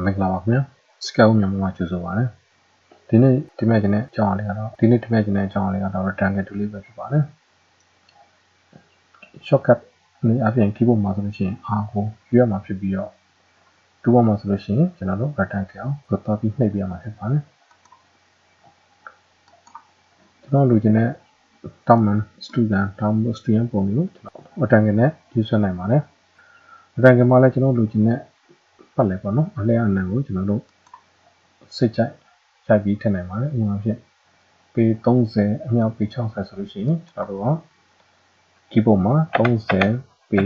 မင်္ဂလာပါခင်ဗျာစကောက်မြန်မာမှာကြိုဆိုပါရစေဒီနေ့တင်ပြခြင်းတဲ့အကြောင်းအရာလေးကတော့ rectangle tool လေးပဲဖြစ်ပါတယ် shortcut နဲ့အပြင် keyboard မှာဆိုလို့ရှိရင် R ကိုယူရမှာဖြစ်ပြီးတော့ toolbar မှာဆိုလို့ရှိရင်ကျွန်တော်တို့ rectangle ကိုသွားပြီးနှိပ်ပြရမှာဖြစ်ပါတယ်ကျွန်တော်လိုချင်တဲ့ document student ပုံမျိုး rectangle နဲ့ယူဆွဲနိုင်ပါတယ် rectangle မှာလည်းကျွန်တော်လိုချင်တဲ့ပတ်လည်ပေါ့နော်အလျားအနံကိုကျွန်တော်တို့စိတ်ကြိုက်ရိုက်ပြီးထည့်နိုင်ပါတယ်ဥပမာဖြင့်ပေ30အမြောက်ပေ60ဆိုလို့ရှိရင်ကျွန်တော်တို့က keyboard မှာ30ပေ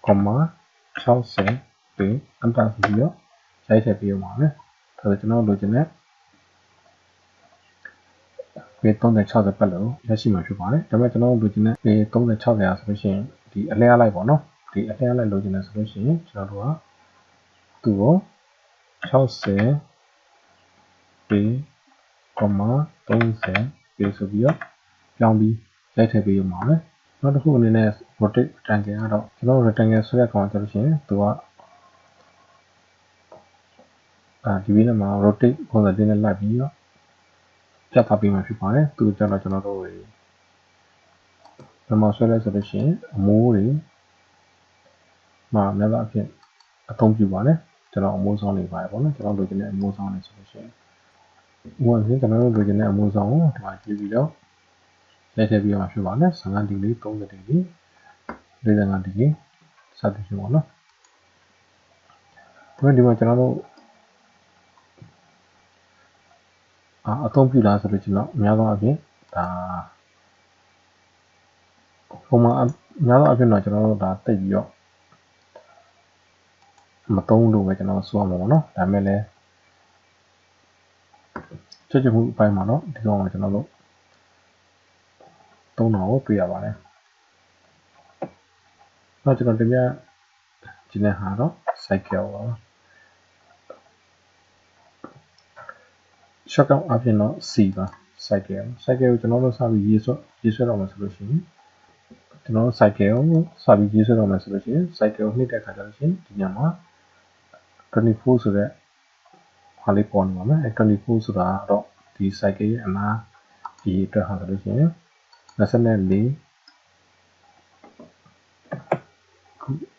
60ပေ enter ဆိုပြီးတော့ရိုက်ထည့်ပေးရမှာပဲဒါဆိုကျွန်တော်လိုချင်တဲ့ပေ30-60ပတ်လုံးရရှိမှာဖြစ်ပါတယ်ဒါပေမဲ့ကျွန်တော်လိုချင်တဲ့ပေ30-60ရာဆိုလို့ရှိရင်ဒီအလျားလိုက်ပေါ့နော်ဒီအလျားလိုက်လိုချင်တယ်ဆိုလို့ရှိရင်ကျွန်တော်တို့ကသူ့ကို60ပေ30ပေဆိုပြီးတော့ပြောင်းပြီးရိုက်ထည့်ပေးရမှာပဲနောက်တစ်ခုအနေနဲ့ rotate rectangle ကတော့ကျွန်တော် rectangle ဆွဲရကောင်ဆိုလို့ရှိရင်သူကဒီဘေးမှာ rotate ပုံစံလေးနဲ့လိုက်ပြီးတော့ပြသပေးမှာဖြစ်ပါတယ်သူကြတော့ကျွန်တော်တို့ဘယ်မှာဆွဲလဲဆိုလို့ရှိရင်အမိုးတွေမှာများသောအားဖြင့်အသုံးပြုပါတယ်ကျွန်တော်အမိုးဆောင်နေပါတယ်ပေါ့နော်ကျွန်တော်လိုချင်တဲ့အမိုးဆောင်နေဆိုလို့ရှိရင်ဥပမာဖြင့်ကျွန်တော်တို့လိုချင်တဲ့အမိုးဆောင်ကိုဒီမှာကြည့်ပြီးတော့ရိုက်ထည့်ပေးရမှာဖြစ်ပါတယ်15ဒီဂရီ30ဒီဂရီ45ဒီဂရီစသဖြင့်ပေါ့နော်ဒီမှာကျွန်တော်တို့အသုံးပြုလားဆိုလို့ကျွန်တော်အများဆုံးအပြင်ဒါပုံမှန်အများဆုံးအပြင်တော့ကျွန်တော်တို့ဒါတိတ်ပြီးတော့မသုံးလို့ပဲကျွန်တော်ဆိုရမှာပေါ့နော်ဒါပေမဲ့လည်းချက်မှုအပိုင်းမှာတော့ဒီကောင်ကကျွန်တော်တို့သုံးတာကိုတွေ့ရပါတယ်နောက်ကျွန်တော်တင်ပြခြင်းတဲ့ဟာတော့ cycle ပါshortcut အပြင်တော့ C ပါ cycle ကိုကျွန်တော်တို့စပြီးရေးဆွဲတော့မယ်ဆိုလို့ရှိရင်ကျွန်တော်တို့ cycle ကိုစပြီးရေးဆွဲတော့မယ်ဆိုလို့ရှိရင် cycle ကိုနှိပ်တဲ့အခါကျတော့ရှင်ဒီညမှာ24ဆိုတဲ့ဟာလေးပေါ်နေပါမယ်24ဆိုတာတော့ဒီ cycle ရဲ့အနားဒီအတွက်ဟာဆိုလို့ရှိရင်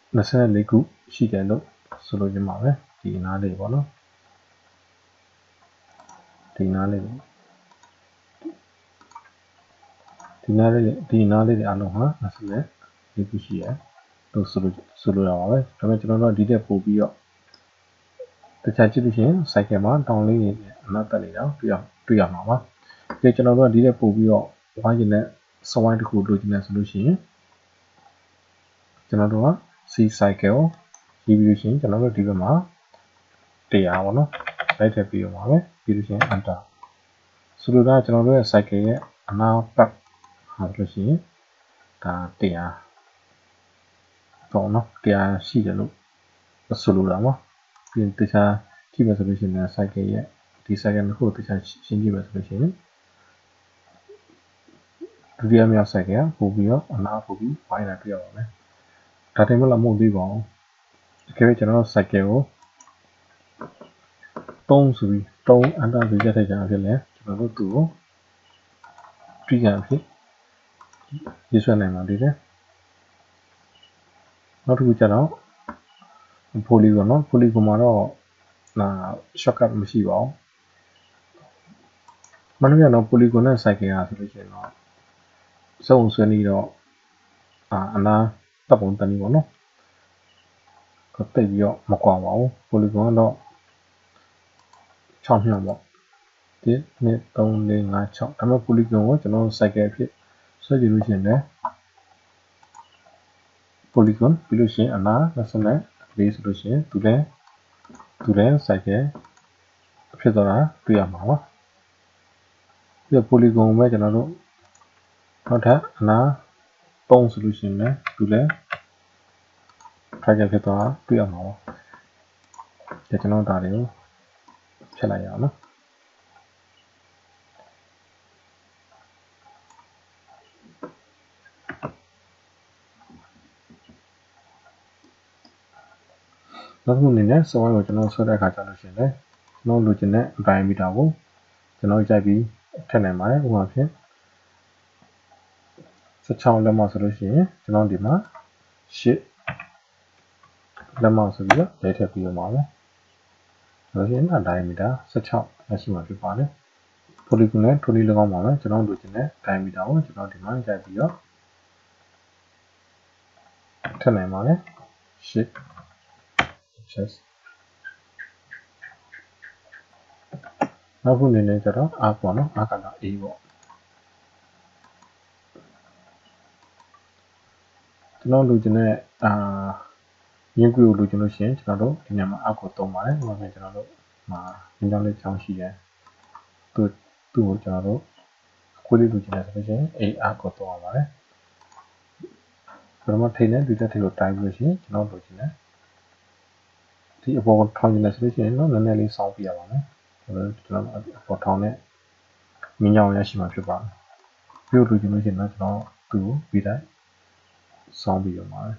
24ခုရှိတယ်လို့ဆိုလိုချင်ပါပဲဒီအနားလေးပေါ့နော်ဒီနားလေးတွေအားလုံးဟာ24ခုရှိရလို့ဆိုလိုရပါပဲဒါပေမဲ့ကျွန်တော်တို့ဒီတက်ပို့ပြီးတော့တခြားကြည့်လို့ရှိရင် cycle မှာတောင်းလေးတွေအနောက်တက်နေတာတွေ့ရမှာပါဒီကျွန်တော်တို့ဒီတက်ပို့ပြီးတော့ဝိုင်းကျင်တဲ့စဝိုင်းတစ်ခုလိုချင်တယ်ဆိုလို့ရှိရင်ကျွန်တော်တို့က C cycle ရေးပြီးလို့ရှိရင်ကျွန်တော်တို့ဒီဘက်မှာ100ပေါ့နော်လိုက်ထည့်ပြီးရမှာပဲပြီးလို့ရှိရင် enter ဆိုလိုတာကျွန်တော်တို့ရဲ့ cycle ရဲ့အနောက်ပတ်ဟာလို့ရှိရင်ဒါ100ပေါ့နော်100ရှိတယ်လို့ဆိုလိုတာပေါ့ပြီးရင်တခြားကြည့်မယ်ဆိုလို့ရှိရင် cycle ရဲ့ဒီ cycle တစ်ခုကိုတခြားရှင်းကြည့်မယ်ဆိုလို့ရှိရင်ဒုတိယမြောက် cycle ကပို့ပြီးတော့အနားပို့ပြီးဝိုင်းလာတွေ့ရပါမယ်ဒါတင်မလို့မဟုတ်သေးပါဘူးတကယ်ကျွန်တော်တို့ cycle ကို3ဆိုပြီး3 enter ပြီးရက်ထည့်ကြအောင်ဖြစ်လဲကျွန်တော်တို့သူ့ကိုတွေ့ရဖြစ်ရေးဆွဲနိုင်ပါသေးတယ်နောက်တစ်ခုကျတော့ polygon เนาะ polygon မှာတော့shortcut မရှိပါဘူးမနက်တော့ polygon နဲ့ cycle ဟာဆိုလို့ရှိရင်တော့စုံဆွဲနေတော့အနာတပ်ပုံတန်းနေပေါ့နော်တိတ်ပြီးတော့မကွာပါဘူး polygon ကတော့6မြောက်ပေါ့1 2 3 4 5 6ဒါပေမဲ့ polygon ကိုကျွန်တော်တို့ cycle အဖြစ်ဆွဲကြည့်လို့ရှိရင်လည်း polygon ပြီးလို့ရှိရင်အနာ24ဆိုလို့ရှိရင်သူလည်း cycle ဖြစ်သွားတာတွေ့ရမှာပါပြီးတော့ polygon ပဲကျွန်တော်တို့နောက်ထပ်အနာ3ဆိုလို့ရှိရင်လည်းသူလည်း cycle ဖြစ်သွားတာတွေ့ရမှာပါကျွန်တော်ဒါတွေကိုဖြတ်လိုက်ရအောင်နော် နောက်တစ်ခုအနေနဲ့ soil ကိုကျွန်တော်ဆွဲတဲ့အခါကျလို့ရှိရင်လည်းကျွန်တော်လိုချင်တဲ့ diameter ကိုကျွန်တော်ကြိုက်ပြီးထည့်နိုင်ပါတယ်ဥပမာဖြင့်16လက်မဆိုလို့ရှိရင်ကျွန်တော်ဒီမှာ8လက်မဆိုပြီးတော့လေးထည့်ပြီးရမှာပဲဆိုလို့ရှိရင် diameter 16ရရှိမှာဖြစ်ပါတယ် polygon နဲ့ ထိုနည်း၎င်းပါပဲကျွန်တော်လိုချင်တဲ့ diameter ကိုကျွန်တော်ဒီမှာကြိုက်ပြီးတော့ထည့်နိုင်ပါတယ်8 chest နောက်ခုအနေနဲ့ကျတော့ arc ပေါ့နော် arc ကတော့ A ပေါ့ကျွန်တော်လိုချင်တဲ့ရင်းကွေကိုလိုချင်လို့ရှိရင်ကျွန်တော်တို့ဒီနေရာမှာ arc ကိုသုံးပါတယ်ဥပမာကျွန်တော်တို့မှာရင်းကြောင်းလေးချောင်းရှိတယ်သူ့ကိုကျွန်တော်တို့အခွေးလေးလိုချင်တယ်ဆိုလို့ရှိရင် A arc ကိုသုံးရပါတယ်ပထမထိပ်နဲ့ဒီတက်ထိပ်ကိုတိုင်းပြီးလို့ရှိရင်ကျွန်တော်လိုချင်တယ်ဒီအပေါ်ကိုထောင်းချင်တယ်ဆိုလို့ရှိရင်တော့နည်းနည်းလေးစောင်းပြရပါမယ်ကျွန်တော်အပေါ်ထောင်းနဲ့မြင်းကြောင်းရရှိမှာဖြစ်ပါတယ်ပြီးတော့လိုချင်လို့ရှိရင်တော့ကျွန်တော်သူ့ကိုပြီးတိုင်းစောင်းပြီးရပါတယ်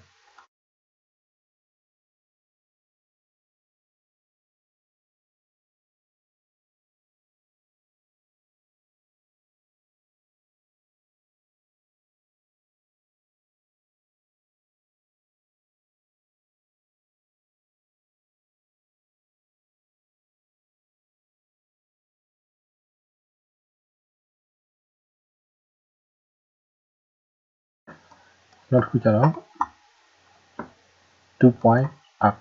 နောက်တစ်ခုကျတော့2 point arc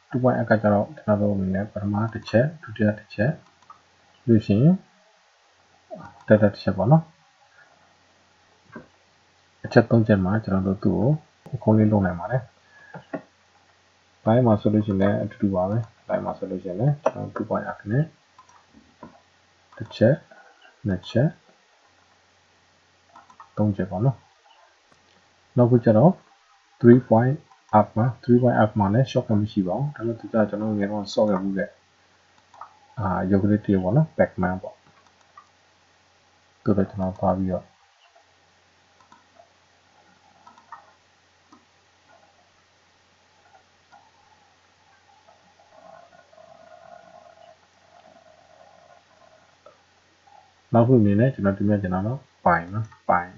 2 point arc ကကျတော့ကျွန်တော်တို့အနေနဲ့ပထမတစ်ချက်ဒုတိယတစ်ချက်လို့ရှိရင်တက်တစ်ချက်ပေါ့နော်အချက်3ချက်မှာကျွန်တော်တို့သူ့ကိုအခုံးလေးလုပ်နိုင်ပါတယ်ဘိုင်းမှာဆိုလို့ရှိရင်လည်းအတူတူပါပဲဘိုင်းမှာဆိုလို့ရှိရင်လည်းကျွန်တော်2 point arc နဲ့တစ်ချက်နှစ်ချက်3ချက်ပေါ့နော်နောက်ခုကျတော့3 point up မှာ3 point up မှာလည်း short ကမရှိပါဘူးဒါပေမဲ့သူကကျွန်တော်ငယ်တော့ဆော့ခဲ့မှုတဲ့ရုပ်ကလေးတည်းပေါ့နော် backman ပေါ့သူတို့ကျွန်တော်သွားပြီးတော့နောက်ခုအနေနဲ့ကျွန်တော်ဒီမဲ့ကျွန်တော်တော့ပိုင်နော်ပိုင်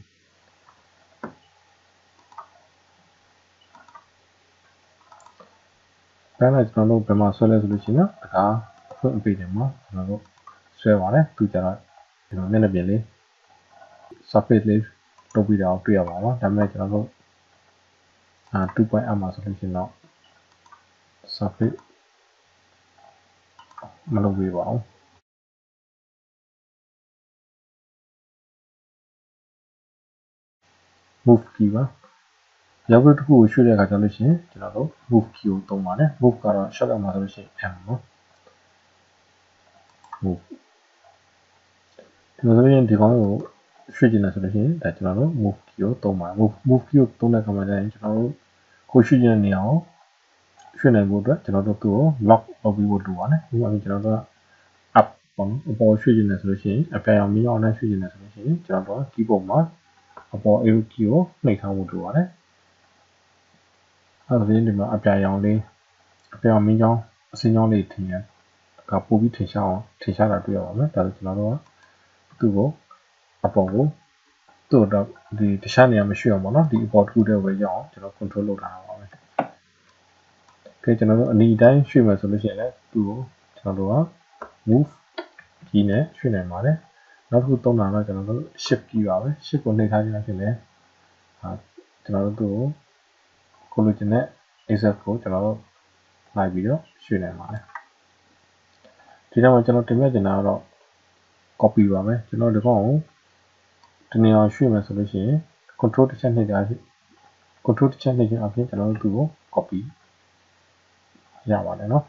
ဒါနဲ့ကျွန်တော်တို့ဘယ်မှာဆွဲလဲဆိုလို့ရှိရင်တော့ဒါအဖွင့်အပိတ်တယ်မှာကျွန်တော်တို့ဆွဲပါတယ်သူကြတော့ဒီလိုမျက်နှာပြင်လေး surface လေးလုပ်ပြီးတော့တွေ့ရပါတော့ဒါပေမဲ့ကျွန်တော်တို့2 point up မှာဆိုလို့ရှိရင်တော့ surface မလုပ်ပေးပါဘူးmove key ပါရောက်ပြီးတစ်ခုကိုရွှေ့တဲ့အခါကျလို့ရှိရင်ကျွန်တော်တို့ move key ကိုသုံးပါတယ် move ကတော့ shortcut မှာဆိုလို့ရှိရင် M နော် move ဒီလိုဆိုရင်ဒီကောင်ကိုရွှေ့ကျင်တယ်ဆိုလို့ရှိရင်ဒါကျွန်တော်တို့ move key ကိုသုံးပါတယ် move key ကိုသုံးတဲ့အခါမှာကျရင်ကျွန်တော်တို့ကိုရွှေ့ကျင်တဲ့နေရာကိုရွှေ့နိုင်ဖို့အတွက်ကျွန်တော်တို့သူ့ကို lock လုပ်ပြီးဖို့လိုပါတယ်ဒီမှာကျွန်တော်တို့က up ပေါ့နော်အပေါ်ရွှေ့ကျင်တယ်ဆိုလို့ရှိရင်အပြောင်မီးအောင်နဲ့ရွှေ့ကျင်တယ်ဆိုလို့ရှိရင်ကျွန်တော်တို့ keyboard မှာအပေါ် arrow key ကိုနှိပ်ထားဖို့လိုပါတယ်အဲ့ဒါဆိုရင်ဒီမှာအပြောင်လေးအပြောင်မီးကြောင်းအစင်းကြောင်းလေးထင်ရကပို့ပြီးထင်ရှားအောင်ထင်ရှားတာတွေ့ရပါမယ်ဒါဆိုကျွန်တော်တို့ကသူ့ကိုအပေါ်ကိုသူ့တော့ဒီတခြားနေရာမရှိအောင်ပေါ့နော်ဒီအပေါ်တစ်ခုတည်းပဲရအောင်ကျွန်တော် control လုပ်ထားတာပါပဲကဲကျွန်တော်တို့အနီးတိုင်းရွှေ့မယ်ဆိုလို့ရှိရင်လည်းသူ့ကိုကျွန်တော်တို့က move key နဲ့ရွှေ့နိုင်ပါတယ်နောက်တစ်ခုသုံးတာတော့ကျွန်တော်တို့ shift key ပါပဲ shift ကိုနှိပ်ထားခြင်းအဖြစ်နဲ့ကျွန်တော်တို့သူ့ကိုလိုချင်တဲ့ axis ကိုကျွန်တော်တို့လိုက်ပြီးတော့ရွှေ့နိုင်ပါတယ်ဒီတော့ကျွန်တော်တင်ပြချင်တာကတော့ copy ပါပဲကျွန်တော်ဒီကောင်ကိုတနေရာရွှေ့မယ်ဆိုလို့ရှိရင် control တစ်ချက်နှိပ်တာဖြစ် control တစ်ချက်နှိပ်ခြင်းအပြင်ကျွန်တော်တို့သူ့ကို copy ရပါတယ်နော်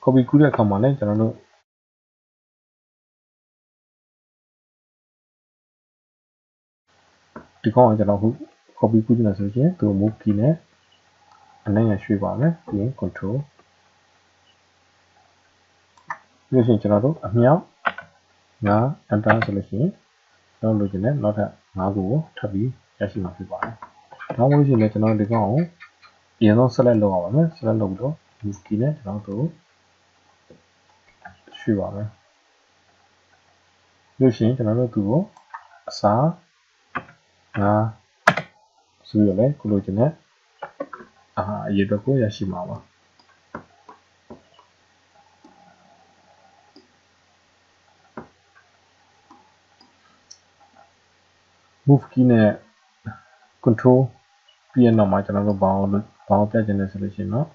copy ကူးတဲ့အခါမှာလည်းကျွန်တော်တို့ဒီကောင်ကကျွန်တော်ခု copy ကူးချင်တယ်ဆိုရင်သူ့ move key နဲ့အနည်းငယ်ရွှေ့ပါမယ်ပြီးရင် control ပြီးရင်ကျွန်တော်တို့အမြောက်5 enter ဆိုလို့ရှိရင်ကျွန်တော်လိုချင်တဲ့နောက်ထပ်5ခုကိုထပ်ပြီးရရှိမှာဖြစ်ပါတယ်။နောက်လို့ရှိရင်လည်းကျွန်တော်ဒီကောင်ကို အရင်ဆုံး select လုပ်အောင်ပါမယ် select လုပ်ပြီးတော့ move key နဲ့ကျွန်တော်တို့ရွှေ့ပါမယ်လို့ရှိရင်ကျွန်တော်တို့သူ့ကိုအစားငါဆိုရလဲကိုလိုချင်တဲ့အရေးအတွက်ကိုရရှိမှာပါ move key နဲ့ control ပြီးရနောက်မှာကျွန်တော်တို့ဘာအောင်ပြချင်လဲဆိုလို့ရှိရင်တော့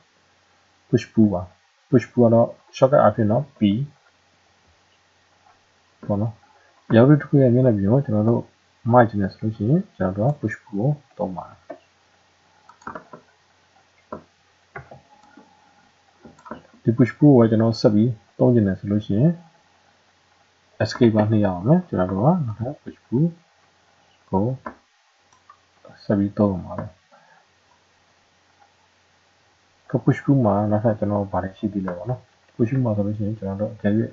push pull ပါ push pull ကတော့ shortcut အဖြစ်တော့ P ပေါ့နော်ရောက်တဲ့တစ်ခုရဲ့မျက်နှာပြင်ကိုကျွန်တော်တို့မိုက်ချင်တယ်ဆိုလို့ရှိရင်ကျွန်တော်တို့ push pull ကိုသုံးပါတယ်ဒီ push pull ကိုကျွန်တော်ဆက်ပြီးသုံးချင်တယ်ဆိုလို့ရှိရင် escape ကနှိပ်ရအောင်မယ်ကျွန်တော်တို့ကနောက်ထပ် push pull ကိုဆက်ပြီးသုံးအောင်ပါပဲpush pull မှာနောက်ထပ်ကျွန်တော်ဗားရှိသေးတယ်ပေါ့နော် push pull မှာဆိုလို့ရှိရင်ကျွန်တော်တို့အကြည့်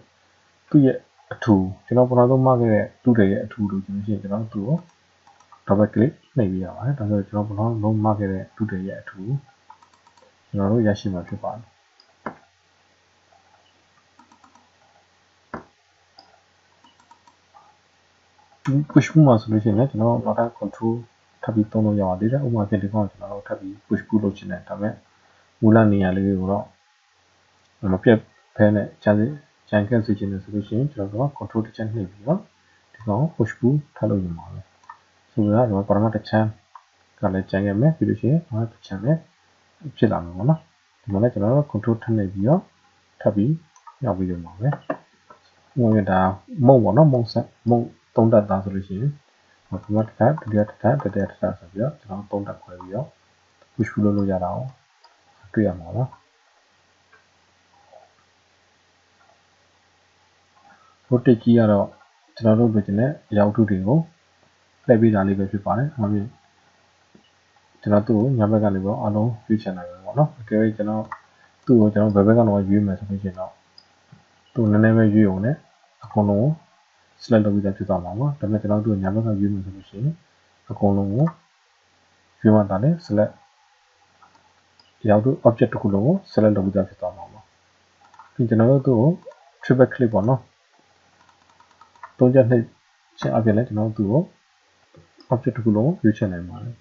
သူ့ရဲ့အထူကျွန်တော်ပထမဆုံးမှခဲ့တဲ့သူ့ရဲ့အထူလို့ကျွန်တော်ရှိရင်ကျွန်တော်သူ့ကို double click နှိပ်ပြရပါတယ်ဒါဆိုကျွန်တော်ပထမဆုံးမှခဲ့တဲ့သူ့ရဲ့အထူကျွန်တော်တို့ရရှိမှာဖြစ်ပါတယ်push pull မှာဆိုလို့ရှိရင်လည်းကျွန်တော်နောက်ထပ် control ထပ်ပြီးသုံးလို့ရပါသေးတယ်ဥပမာဖြစ်ဒီကောင်ကျွန်တော်တို့ထပ်ပြီး push pull လုပ်ချင်တယ်ဒါပေမဲ့မူလနေရာလေးကိုတော့မပြတ်ဖဲနဲ့ကြံခဲ့စေချင်တယ်ဆိုလို့ရှိရင်ကျွန်တော်တို့ control တစ်ချက်နှိပ်ပြီးတော့ဒီကောင် push pull ထပ်လုပ်ရမှာပဲဆိုတော့ပထမတစ်ချမ်းကလည်းကြံခဲ့မယ်ပြီးလို့ရှိရင်နောက်တစ်ချမ်းလည်းဖြစ်လာမှာပေါ့နော်ဒီမှာလည်းကျွန်တော်တို့ control ထပ်နှိပ်ပြီးတော့ထပ်ပြီးရောက်ပြီးရမှာပဲဥပမာဒါမုံပေါ့နော်မုံသုံးတက်သားဆိုလို့ရှိရင်ပထမတစ်ခါဒုတိယတစ်ခါတတိယတစ်ခါဆိုပြီးတော့ကျွန်တော်သုံးတက်ခွဲပြီးတော့ push pull လုပ်လို့ရတာအောင်တွေ့ရမှာပါrotate key ကတော့ကျွန်တော်တို့လိုချင်တဲ့အရာဝတ္ထုတွေကိုလှည့်ပေးတာလေးပဲဖြစ်ပါတယ်။ဒါပြင်ကျွန်တော်သူ့ကိုညာဘက်ကနေပေါ့အလုံးရွေးချယ်နိုင်တယ်ပေါ့နော်။အကယ်၍ကျွန်တော်သူ့ကိုကျွန်တော်ဘယ်ဘက်ကတော့ရွေးမယ်ဆိုလို့ရှိရင်တော့သူ့နည်းနည်းပဲရွေးအောင်နဲ့အကုန်လုံးကို select လုပ်ပြီးသားဖြစ်သွားမှာပါ။ဒါပေမဲ့ကျွန်တော်သူ့ကိုညာဘက်ကရွေးမယ်ဆိုလို့ရှိရင်အကုန်လုံးကိုရွေးမှသာလေ select အရာဝတ္ထု object တစ်ခုလုံးကို select လုပ်ပြီးသားဖြစ်သွားမှာပါ။ပြီးကျွန်တော်တို့သူ့ကို triple click ပေါ့နော်။သုံးချက်နှိပ်ချင်းအပြင်လည်းကျွန်တော်သူ့ကို object တစ်ခုလုံးရွေးချယ်နိုင်ပါတယ်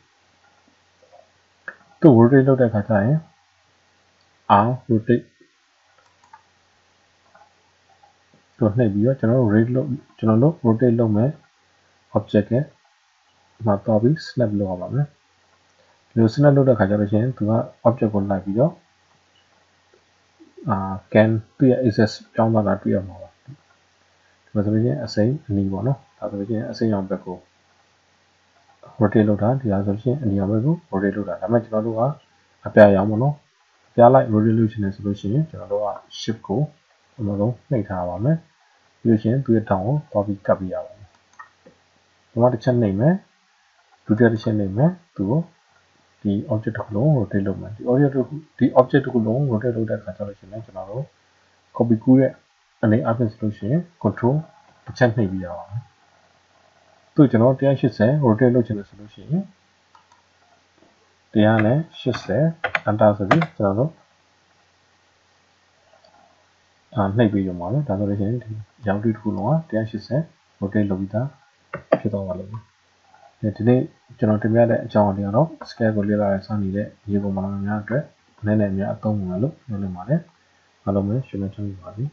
သူ့ rotate လုပ်တဲ့အခါကျရင် R rotate တို့နှိပ်ပြီးတော့ကျွန်တော်တို့ rotate လုပ်မယ် object ရဲ့မှာတော့ပြီး snap လုပ်ရပါမယ်ဒီလို snap လုပ်တဲ့အခါကျတော့ရှင်သူက object ကိုလိုက်ပြီးတော့can သူ့ရဲ့ access ကြောင်းသွားတာတွေ့ရမှာပါဒီမှာဆိုရင်အစိမ်းအနီပေါ့နော်ဒါဆိုရင်အစိမ်းရောင်ဘက်ကို rotate လုပ်တာဒီဟာဆိုရင်အနီရောင်ဘက်ကို rotate လုပ်တာဒါပေမဲ့ကျွန်တော်တို့ကအပြာရောင်ပေါ့နော်အပြာလိုက် rotate လုပ်ချင်တယ်ဆိုလို့ရှိရင်ကျွန်တော်တို့က shift ကိုအမှန်ဆုံးနှိပ်ထားပါမယ်ပြီးလို့ရှိရင်သူ့ရဲ့တောင်ကိုသွားပြီးကပ်ပြရပါမယ်ပထမတစ်ချက်နှိပ်မယ်ဒုတိယတစ်ချက်နှိပ်မယ်သူကိုဒီ object တစ်ခုလုံး rotate လုပ်မယ်ဒီ object တစ်ခုလုံး rotate လုပ်တဲ့အခါကျတော့ရှင်လည်းကျွန်တော်တို့ copy ကူးရဲ့အနေအချင်းဆိုလို့ရှိရင် control တစ်ချက်နှိပ်ပြရပါမယ်သူ့ကျွန်တော်180 rotate လုပ်ချင်တယ်ဆိုလို့ရှိရင်180 enter ဆိုပြီးကျွန်တော်တို့နှိပ်ပြီးရမှာပဲဒါဆိုလို့ရှိရင်ဒီရောင်တစ်ခုလုံးက180 rotate လုပ်ပြီးသားဖြစ်သွားပါလိမ့်မယ်ဒီနေ့ကျွန်တော်တင်ပြတဲ့အကြောင်းအရာကတော့ scale ကိုလေ့လာရဆောင်နေတဲ့ရေပုံမှန်များအတွက်နည်းနည်းများအသုံးဝင်လို့ပြောလို့ပါတယ်အားလုံးပဲရှင်းလင်းချင်ပါပြီ